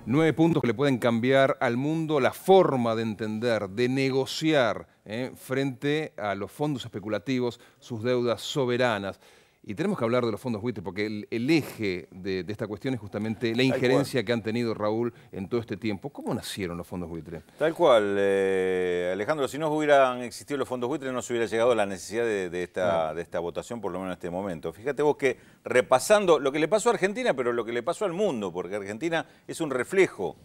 9 puntos que le pueden cambiar al mundo la forma de entender, de negociar frente a los fondos especulativos, sus deudas soberanas. Y tenemos que hablar de los fondos buitres porque el eje de esta cuestión es justamente la injerencia que han tenido, Raúl, en todo este tiempo. ¿Cómo nacieron los fondos buitres? Tal cual, Alejandro, si no hubieran existido los fondos buitres no se hubiera llegado a la necesidad de esta votación, por lo menos en este momento. Fíjate vos que repasando lo que le pasó a Argentina, pero lo que le pasó al mundo, porque Argentina es un reflejo,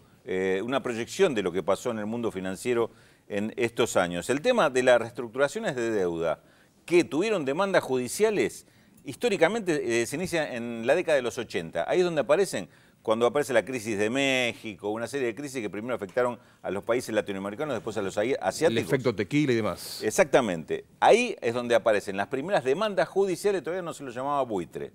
una proyección de lo que pasó en el mundo financiero en estos años. El tema de las reestructuraciones de deuda que tuvieron demandas judiciales, históricamente se inicia en la década de los 80. Ahí es donde aparecen, cuando aparece la crisis de México, una serie de crisis que primero afectaron a los países latinoamericanos, después a los asiáticos. El efecto tequila y demás. Exactamente. Ahí es donde aparecen las primeras demandas judiciales, todavía no se lo llamaba buitre.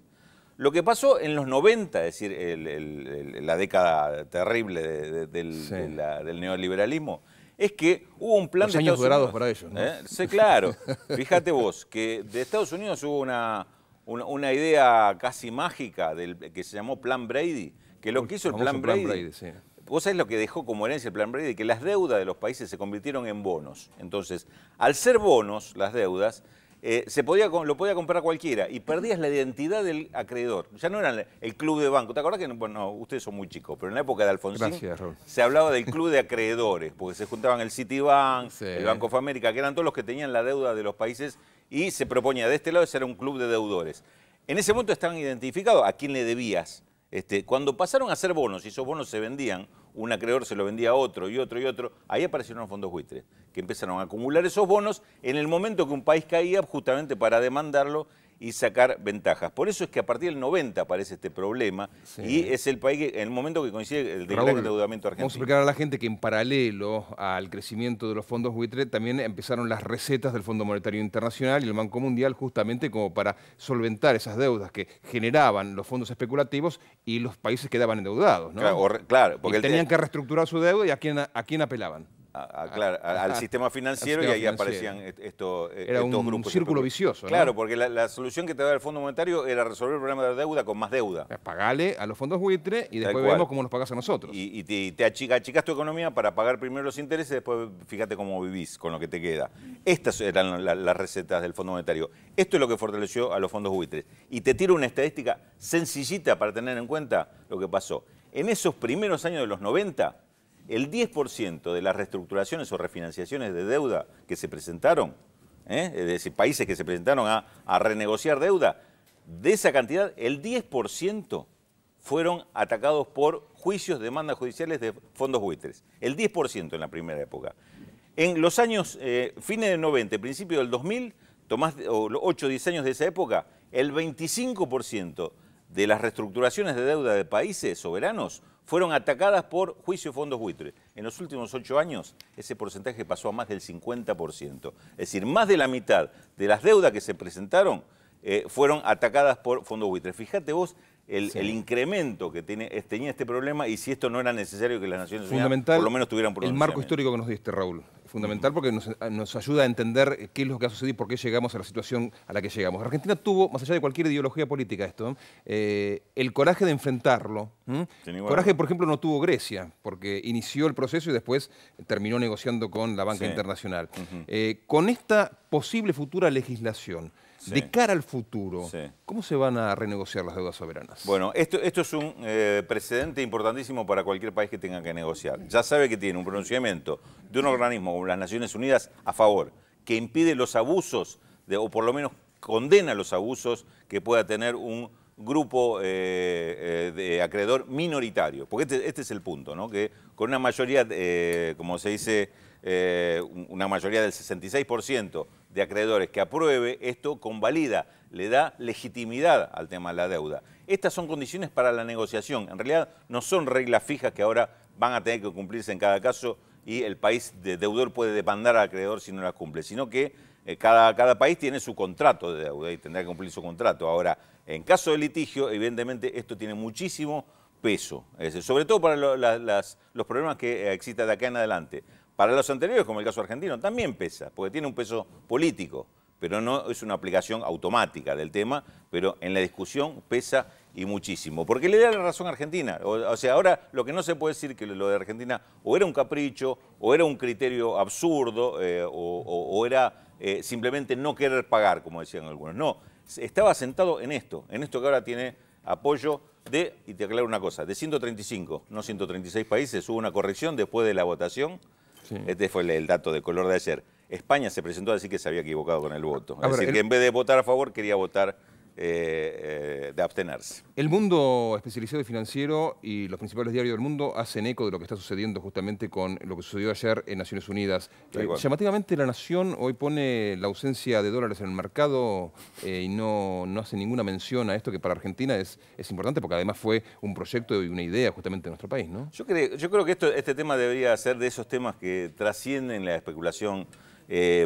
Lo que pasó en los 90, es decir, la década terrible del neoliberalismo, es que hubo un plan de Estados Unidos. Los años dorados para ellos, ¿no? Sí, claro. Fíjate vos, que de Estados Unidos hubo una idea casi mágica que se llamó Plan Brady, que lo que hizo el Plan Brady, sí. Vos sabés lo que dejó como herencia el Plan Brady, que las deudas de los países se convirtieron en bonos. Entonces, al ser bonos, las deudas, lo podía comprar cualquiera y perdías la identidad del acreedor. Ya no era el club de banco. ¿Te acordás que, bueno, ustedes son muy chicos, pero en la época de Alfonsín se hablaba del club de acreedores, porque se juntaban el Citibank, el Banco of America, que eran todos los que tenían la deuda de los países y se proponía de este lado ser un club de deudores. En ese momento estaban identificados a quién le debías. Cuando pasaron a ser bonos y esos bonos se vendían, un acreedor se lo vendía a otro y otro y otro, ahí aparecieron los fondos buitres, que empezaron a acumular esos bonos en el momento que un país caía justamente para demandarlo y sacar ventajas. Por eso es que a partir del 90 aparece este problema y es el país en el momento que coincide el gran endeudamiento argentino. Vamos a explicar a la gente que en paralelo al crecimiento de los fondos buitres también empezaron las recetas del Fondo Monetario Internacional y el Banco Mundial justamente como para solventar esas deudas que generaban los fondos especulativos y los países quedaban endeudados, ¿no? Claro, porque tenían que reestructurar su deuda y ¿a quién apelaban? Al sistema financiero, y ahí aparecían estos grupos. Un círculo vicioso, ¿no? Claro, porque la solución que te daba el Fondo Monetario era resolver el problema de la deuda con más deuda. Pagale a los fondos buitres y después vemos cómo nos pagás a nosotros. Y te achicás tu economía para pagar primero los intereses, después fíjate cómo vivís con lo que te queda. Estas eran las recetas del Fondo Monetario. Esto es lo que fortaleció a los fondos buitres. Y te tiro una estadística sencillita para tener en cuenta lo que pasó. En esos primeros años de los 90, el 10% de las reestructuraciones o refinanciaciones de deuda que se presentaron, es decir, países que se presentaron a renegociar deuda, de esa cantidad, el 10% fueron atacados por juicios, demandas judiciales de fondos buitres. El 10% en la primera época. En los años, fines del 90, principio del 2000, tomás 8 o 10 años de esa época, el 25% de las reestructuraciones de deuda de países soberanos fueron atacadas por juicio de fondos buitres. En los últimos 8 años, ese porcentaje pasó a más del 50%. Es decir, más de la mitad de las deudas que se presentaron fueron atacadas por fondos buitres. Fíjate vos el incremento que tenía este problema y si esto no era necesario que las Naciones Unidas por lo menos tuvieran pronunciamiento. El marco histórico que nos diste, Raúl. Fundamental porque nos ayuda a entender qué es lo que ha sucedido y por qué llegamos a la situación a la que llegamos. Argentina tuvo, más allá de cualquier ideología política esto, el coraje de enfrentarlo. Coraje, por ejemplo, no tuvo Grecia, porque inició el proceso y después terminó negociando con la banca internacional. Con esta posible futura legislación, de cara al futuro, ¿cómo se van a renegociar las deudas soberanas? Bueno, esto es un precedente importantísimo para cualquier país que tenga que negociar. Ya sabe que tiene un pronunciamiento de un organismo como las Naciones Unidas a favor, que impide los abusos, o por lo menos condena los abusos que pueda tener un grupo de acreedor minoritario. Porque este es el punto, ¿no? Que con una mayoría, como se dice, una mayoría del 66% de acreedores que apruebe, esto convalida, le da legitimidad al tema de la deuda. Estas son condiciones para la negociación. En realidad no son reglas fijas que ahora van a tener que cumplirse en cada caso y el país deudor puede demandar al acreedor si no las cumple, sino que cada país tiene su contrato de deuda y tendrá que cumplir su contrato. Ahora, en caso de litigio, evidentemente esto tiene muchísimo peso, sobre todo para los problemas que existan de acá en adelante. Para los anteriores, como el caso argentino, también pesa, porque tiene un peso político, pero no es una aplicación automática del tema, pero en la discusión pesa y muchísimo. Porque le da la razón a Argentina. O sea, ahora lo que no se puede decir que lo de Argentina o era un capricho, o era un criterio absurdo, o era simplemente no querer pagar, como decían algunos. No, estaba sentado en esto que ahora tiene apoyo de, y te aclaro una cosa, de 135, no 136 países, hubo una corrección después de la votación. Sí. Este fue el dato de color de ayer. España se presentó a decir que se había equivocado con el voto. Es decir, que en vez de votar a favor, quería votar de abstenerse. El mundo especializado y financiero y los principales diarios del mundo hacen eco de lo que está sucediendo justamente con lo que sucedió ayer en Naciones Unidas. Llamativamente, La Nación hoy pone la ausencia de dólares en el mercado y no hace ninguna mención a esto, que para Argentina es importante, porque además fue un proyecto y una idea justamente de nuestro país, ¿no? Yo creo que este tema debería ser de esos temas que trascienden la especulación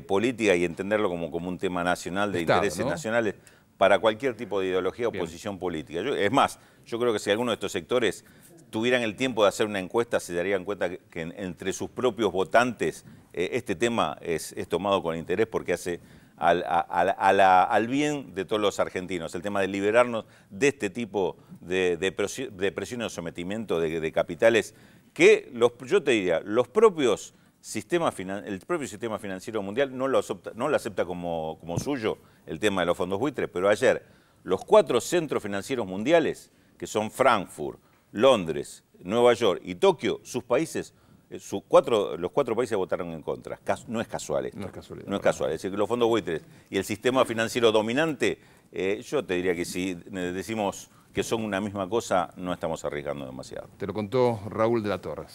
política y entenderlo como un tema nacional, de intereses nacionales, para cualquier tipo de ideología o posición política. Es más, yo creo que si alguno de estos sectores tuvieran el tiempo de hacer una encuesta, se darían cuenta que entre sus propios votantes este tema es tomado con interés, porque hace al bien de todos los argentinos. El tema de liberarnos de este tipo de presión o sometimiento de capitales que, yo te diría, el propio sistema financiero mundial no lo acepta como suyo, el tema de los fondos buitres. Pero ayer los 4 centros financieros mundiales, que son Frankfurt, Londres, Nueva York y Tokio, sus países, los 4 países votaron en contra. No es casual esto. No es casualidad. No es casual. Es decir, que los fondos buitres y el sistema financiero dominante, yo te diría que si decimos que son una misma cosa, no estamos arriesgando demasiado. Te lo contó Raúl de la Torre.